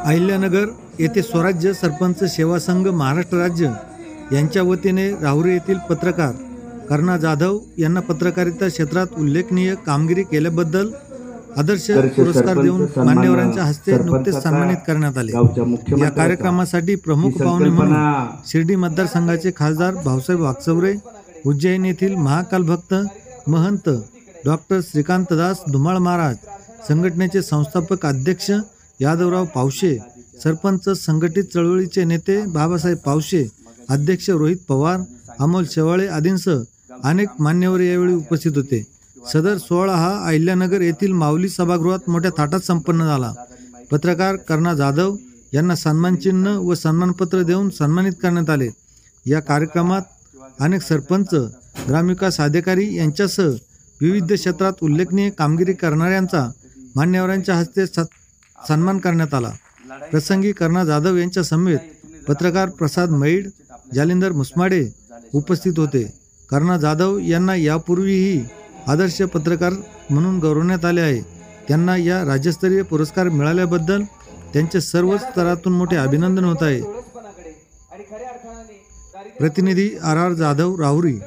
अहिल्यानगर येथे स्वराज्य सरपंच सेवा संघ महाराष्ट्र राज्य यांच्या वतीने राहुरी येथील पत्रकार कर्णा जाधव यांना पत्रकारिता क्षेत्रात उल्लेखनीय कामगिरी केल्याबद्दल आदर्श पुरस्कार देऊन मान्यवरांच्या हस्ते नुकतेच सन्मानित करण्यात आले। या कार्यक्रमासाठी प्रमुख पाहुणे म्हणून शिर्डी मतदारसंघाचे खासदार भाऊसाहेब वाकचौरे, उज्जैन येथील महाकाल भक्त महंत डॉक्टर श्रीकांतदास धुमाळ महाराज, संघटनेचे संस्थापक अध्यक्ष यादवराव पावशे, सरपंच संघटित चळवळीचे नेते बाबासाहेब पावशे, अध्यक्ष रोहित पवार, अमोल शेवाळे आदींसह अनेक मान्यवर यावेळी उपस्थित होते। सदर सोहळा हा अहिल्यानगर येथील माऊली सभागृहात मोठ्या थाटात संपन्न झाला। पत्रकार कर्णा जाधव यांना सन्मानचिन्ह व सन्मानपत्र देऊन सन्मानित करण्यात आले। या कार्यक्रमात अनेक सरपंच, ग्रामविकास अधिकारी यांच्यासह विविध क्षेत्रात उल्लेखनीय कामगिरी करणाऱ्यांचा मान्यवरांच्या हस्ते सन्मान करण्यात आला। प्रसंगी कर्णा जाधव यांच्या समेत पत्रकार प्रसाद मैड, जालिंदर मुसमाडे उपस्थित होते। कर्णा जाधव यांना यापूर्वीही आदर्श पत्रकार म्हणून गौरवण्यात आले आहे। त्यांना या राज्यस्तरीय पुरस्कार मिळाल्याबद्दल त्यांचे सर्व स्तरातून मोठे अभिनंदन होत आहे। प्रतिनिधी आर. जाधव, राहुरी।